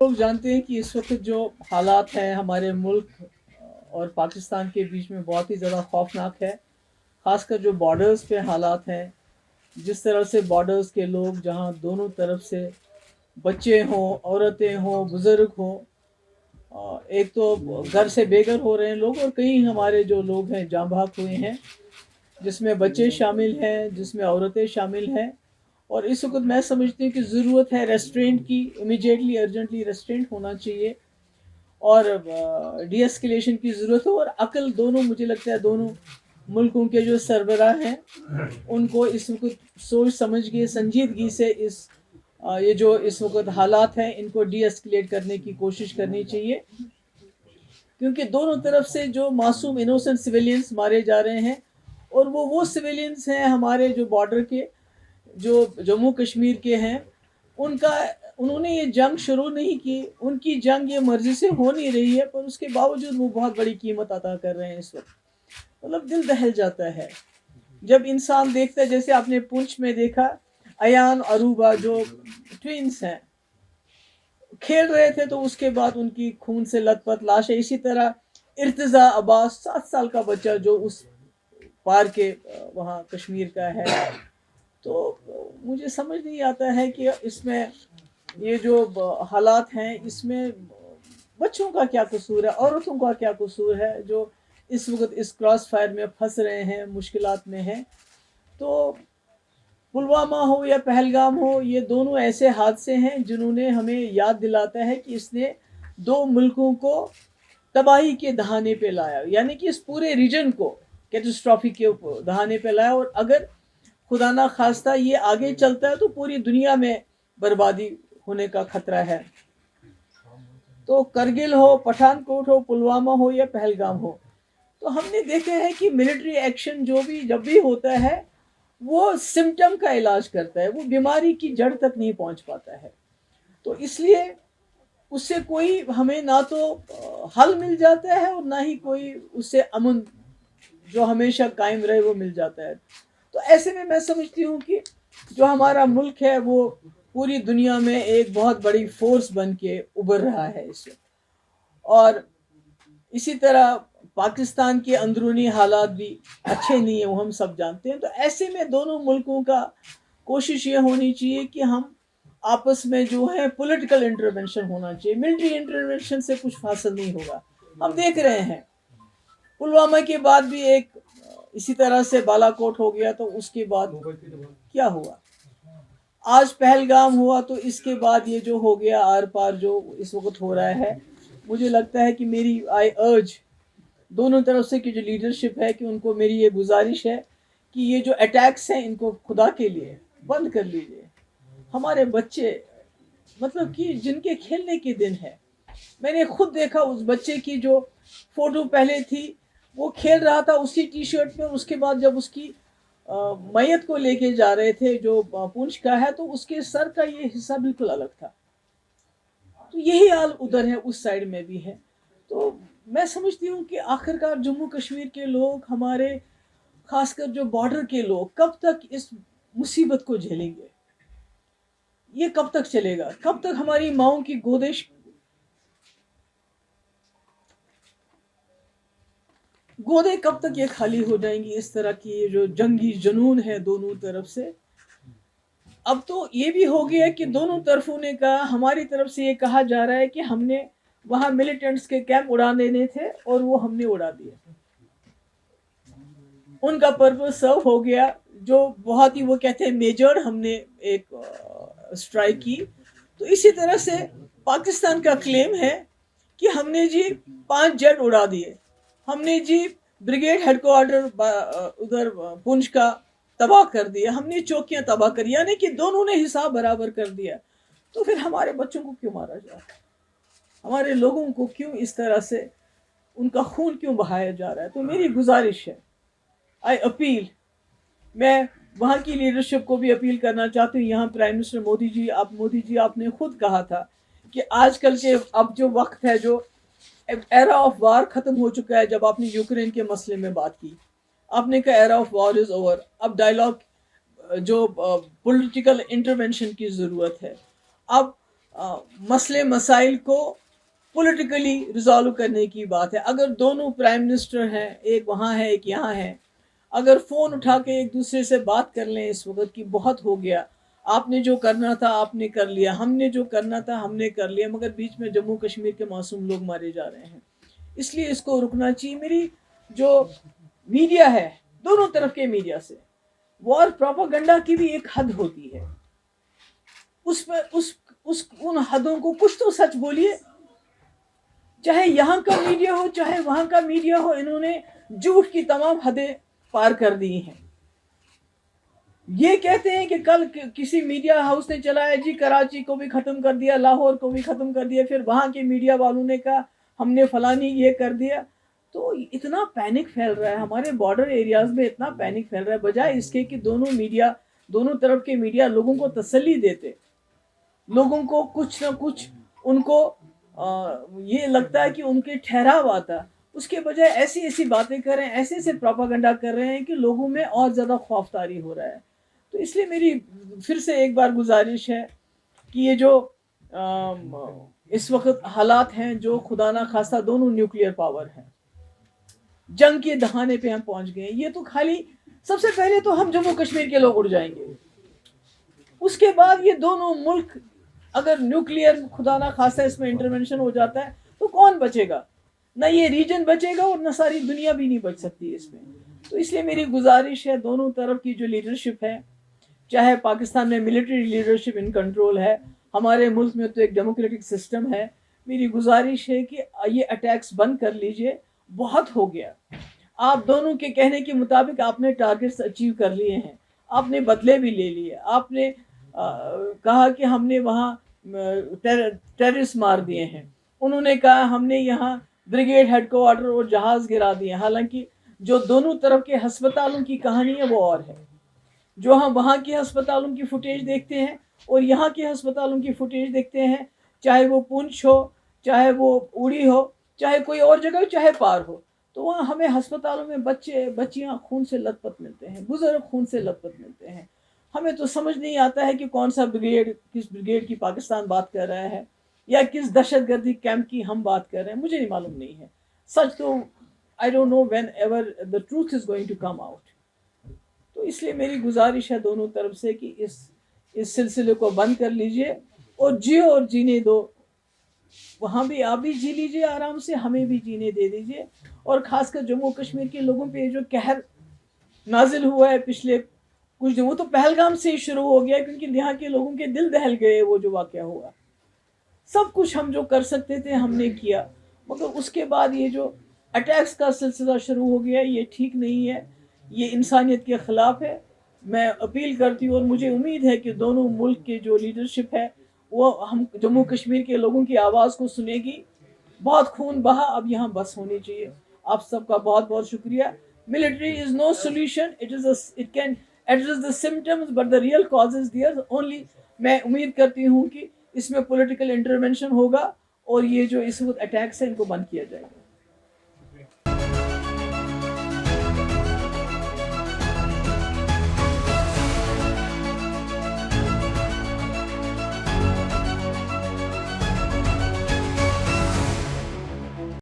लोग जानते हैं कि इस वक्त जो हालात हैं हमारे मुल्क और पाकिस्तान के बीच में बहुत ही ज़्यादा खौफनाक है। ख़ासकर जो बॉर्डर्स पे हालात हैं, जिस तरह से बॉर्डर्स के लोग जहां दोनों तरफ से बच्चे हों, औरतें हों, बुज़ुर्ग हों, एक तो घर से बेघर हो रहे हैं लोग, और कई हमारे जो लोग हैं जाँ बहक हुए हैं, जिसमें बच्चे शामिल हैं, जिसमें औरतें शामिल हैं। और इस वक्त मैं समझती हूँ कि ज़रूरत है रेस्ट्रेंट की, इमीडिएटली अर्जेंटली रेस्ट्रेंट होना चाहिए, और डी एस्केलेशन की ज़रूरत है। और अकल दोनों, मुझे लगता है दोनों मुल्कों के जो सरबराह हैं उनको इस वक्त सोच समझ के संजीदगी से ये जो इस वक्त हालात हैं इनको डी एस्केलेट करने की कोशिश करनी चाहिए, क्योंकि दोनों तरफ से जो मासूम इनोसेंट सिविलियंस मारे जा रहे हैं, और वो सिविलियंस हैं हमारे जो बॉर्डर के, जो जम्मू कश्मीर के हैं, उनका उन्होंने ये जंग शुरू नहीं की, उनकी जंग ये मर्जी से हो नहीं रही है, पर उसके बावजूद वो बहुत बड़ी कीमत अदा कर रहे हैं इस वक्त। मतलब दिल दहल जाता है जब इंसान देखता है, जैसे आपने पुंछ में देखा, अयान अरूबा जो ट्विंस हैं खेल रहे थे, तो उसके बाद उनकी खून से लथपथ लाश है। इसी तरह इर्तिजा अब्बास 7 साल का बच्चा जो उस पार के वहाँ कश्मीर का है। तो मुझे समझ नहीं आता है कि इसमें ये जो हालात हैं इसमें बच्चों का क्या कसूर है, औरतों का क्या कसूर है, जो इस वक्त इस क्रॉस फायर में फंस रहे हैं, मुश्किलात में हैं। तो पुलवामा हो या पहलगाम हो, ये दोनों ऐसे हादसे हैं जिन्होंने हमें याद दिलाता है कि इसने दो मुल्कों को तबाही के दहाने पे लाया, यानी कि इस पूरे रीजन को कैटास्ट्रॉफी के दहाने पे लाया। और अगर खुदा ना खास्ता ये आगे चलता है तो पूरी दुनिया में बर्बादी होने का खतरा है। तो करगिल हो, पठानकोट हो, पुलवामा हो या पहलगाम हो, तो हमने देखा है कि मिलिट्री एक्शन जब भी होता है वो सिम्टम का इलाज करता है, वो बीमारी की जड़ तक नहीं पहुंच पाता है। तो इसलिए उससे कोई हमें ना तो हल मिल जाता है, और ना ही कोई उससे अमन जो हमेशा कायम रहे वो मिल जाता है। तो ऐसे में मैं समझती हूँ कि जो हमारा मुल्क है वो पूरी दुनिया में एक बहुत बड़ी फोर्स बन के उभर रहा है इस वक्त। और इसी तरह पाकिस्तान के अंदरूनी हालात भी अच्छे नहीं है, वो हम सब जानते हैं। तो ऐसे में दोनों मुल्कों का कोशिश ये होनी चाहिए कि हम आपस में जो है पॉलिटिकल इंटरवेंशन होना चाहिए, मिलिट्री इंटरवेंशन से कुछ हासिल नहीं होगा। हम देख रहे हैं पुलवामा के बाद भी एक इसी तरह से बालाकोट हो गया, तो उसके बाद क्या हुआ, आज पहलगाम हुआ, तो इसके बाद ये जो हो गया आर पार जो इस वक्त हो रहा है। मुझे लगता है कि मेरी आई अर्ज दोनों तरफ से की जो लीडरशिप है कि उनको मेरी ये गुजारिश है कि ये जो अटैक्स हैं इनको खुदा के लिए बंद कर लीजिए। हमारे बच्चे, मतलब कि जिनके खेलने के दिन है, मैंने खुद देखा उस बच्चे की जो फोटो पहले थी, वो खेल रहा था उसी टी शर्ट में, उसके बाद जब उसकी मैयत को लेके जा रहे थे जो पुंछ का है, तो उसके सर का ये हिस्सा बिल्कुल अलग था। तो यही हाल उधर है, उस साइड में भी है। तो मैं समझती हूँ कि आखिरकार जम्मू कश्मीर के लोग, हमारे खासकर जो बॉर्डर के लोग, कब तक इस मुसीबत को झेलेंगे? ये कब तक चलेगा? कब तक हमारी माओं की गोदे कब तक ये खाली हो जाएंगी? इस तरह की ये जो जंगी जुनून है दोनों तरफ से। अब तो ये भी हो गया कि दोनों तरफों ने कहा, हमारी तरफ से ये कहा जा रहा है कि हमने वहां मिलिटेंट्स के कैंप उड़ा देने थे और वो हमने उड़ा दिए, उनका पर्पस सर्व हो गया। जो बहुत ही, वो कहते हैं मेजर, हमने एक स्ट्राइक की। तो इसी तरह से पाकिस्तान का क्लेम है कि हमने जी 5 जेट उड़ा दिए, हमने जी ब्रिगेड हेडक्वार्टर उधर पुंछ का तबाह कर दिया, हमने चौकियां तबाह करी, यानी कि दोनों ने हिसाब बराबर कर दिया। तो फिर हमारे बच्चों को क्यों मारा जा रहा है? हमारे लोगों को क्यों इस तरह से उनका खून क्यों बहाया जा रहा है? तो मेरी गुजारिश है, आई अपील, मैं वहाँ की लीडरशिप को भी अपील करना चाहती हूँ। यहाँ प्राइम मिनिस्टर मोदी जी आपने खुद कहा था कि आजकल के अब जो वक्त है, जो एरा ऑफ वार ख़त्म हो चुका है। जब आपने यूक्रेन के मसले में बात की, आपने कहा era of war is over, अब डायलॉग जो पॉलिटिकल इंटरवेंशन की ज़रूरत है। अब مسئلے مسائل کو پولیٹیکلی ریزالو کرنے کی بات ہے. اگر دونوں پرائم منسٹر ہیں، ایک وہاں ہے ایک یہاں ہے، اگر فون اٹھا کے ایک دوسرے سے بات کر لیں اس وقت کی بہت ہو گیا، آپ نے جو کرنا تھا آپ نے کر لیا، ہم نے جو کرنا تھا ہم نے کر لیا، مگر بیچ میں جموں کشمیر کے معصوم لوگ مارے جا رہے ہیں. اس لیے اس کو رکنا چاہیے. میری جو میڈیا ہے، دونوں طرف کے میڈیا سے وار پروپاگنڈا کی بھی ایک حد ہوتی ہے. اس پر ان حدوں کو کچھ تو سچ بولیے. چاہے یہاں کا میڈیا ہو چاہے وہاں کا میڈیا ہو، انہوں نے جھوٹ کی تمام حدیں پار کر دی ہیں. یہ کہتے ہیں کہ کل کسی میڈیا ہاؤس نے چلایا جی کراچی کو بھی ختم کر دیا، لاہور کو بھی ختم کر دیا، پھر وہاں کے میڈیا والوں نے کہا ہم نے فلانی یہ کر دیا. تو اتنا پینک پھیل رہا ہے ہمارے بارڈر ایریاز میں، اتنا پینک پھیل رہا ہے، بجائے اس کے کہ دونوں طرف کے میڈیا لوگوں کو تسلی دیتے، لوگوں کو کچھ نہ کچھ ان کو یہ لگتا ہے کہ ان کے ٹھہراو آتا، اس کے بجائے ایسی باتیں کر رہے ہیں، ایسے پروپاگنڈا کر رہے ہیں کہ لوگوں میں اور زیادہ خوف طاری ہو رہا ہے. تو اس لیے میری پھر سے ایک بار گزارش ہے کہ یہ جو اس وقت حالات ہیں، جو خدا نہ خواستہ دونوں نیوکلیئر پاور ہیں، جنگ کے دہانے پہ ہم پہنچ گئے ہیں. یہ تو خالی سب سے پہلے تو ہم جموں کشمیر کے لوگ اڑ جائیں گے، اس کے بعد یہ دونوں ملک اگر نیوکلیئر خدا نہ خواستہ اس میں انٹرونشن ہو جاتا ہے تو کون بچے گا؟ نہ یہ ریجن بچے گا اور نہ ساری دنیا بھی نہیں بچ سکتی اس میں. تو اس لیے میری گزارش ہے دونوں طرف کی جو لیڈرشپ ہے، چاہے پاکستان میں ملٹری لیڈرشپ ان کنٹرول ہے، ہمارے ملک میں تو ایک ڈیموکریٹک سسٹم ہے، میری گزارش ہے کہ یہ اٹیکس بند کر لیجئے. بہت ہو گیا. آپ دونوں کے کہنے کے مطابق آپ نے ٹارگٹس اچیو کر لیے ہیں، آپ نے بدلے بھی لے لیے، آپ نے کہا کہ ہم نے وہاں ٹیررسٹ مار دیے ہیں، انہوں نے کہا ہم نے یہاں بریگیڈ ہیڈ کوارٹر اور جہاز گرا دیے. حالانکہ جو دونوں طرف کے ہسپتالوں کی کہانی ہے وہ اور ہے. جو ہم وہاں کے ہسپتالوں کی فوٹیج دیکھتے ہیں اور یہاں کے ہسپتالوں کی فوٹیج دیکھتے ہیں، چاہے وہ پونچھ ہو، چاہے وہ اوڑی ہو، چاہے کوئی اور جگہ ہو، چاہے پار ہو، تو وہاں ہمیں ہسپتالوں میں بچیاں خون سے لت پت ملتے ہیں، بزرگ خون سے لت پت ملتے ہیں. ہمیں تو سمجھ نہیں آتا ہے کہ کون سا بریگیڈ، کس بریگیڈ کی پاکستان بات کر رہا ہے یا کس دہشت گردی کیمپ کی ہم بات کر رہے ہیں. مجھے نہیں معلوم نہیں ہے سچ تو. I don't know whenever the truth is going to come out. تو اس لیے میری گزارش ہے دونوں طرف سے کہ اس سلسلے کو بند کر لیجئے اور جیو اور جینے دو. وہاں بھی آپ بھی جی لیجئے آرام سے، ہمیں بھی جینے دے دیجئے. اور خاص کر جموں کشمیر کے لوگوں پہ جو قہر نازل ہوا ہے پچھلے کچھ دن، وہ تو پہلگام سے ہی شروع ہو گیا، کیونکہ یہاں کے لوگوں کے دل دہل گئے. وہ جو واقعہ ہوا، سب کچھ ہم جو کر سکتے تھے ہم نے کیا، مگر اس کے بعد یہ جو اٹیکس کا سلسلہ شروع ہو گیا، یہ ٹھیک نہیں ہے، یہ انسانیت کے خلاف ہے. میں اپیل کرتی ہوں اور مجھے امید ہے کہ دونوں ملک کے جو لیڈرشپ ہے وہ ہم جموں کشمیر کے لوگوں کی آواز کو سنے گی. بہت خون بہا، اب یہاں بس ہونی چاہیے. آپ سب کا بہت بہت شکریہ. Military is no solution, it can address the symptoms but the real cause is there only. میں امید کرتی ہوں کہ اس میں پولیٹیکل انٹرونشن ہوگا اور یہ جو اس وقت اٹیکس ہیں ان کو بند کیا جائے گا.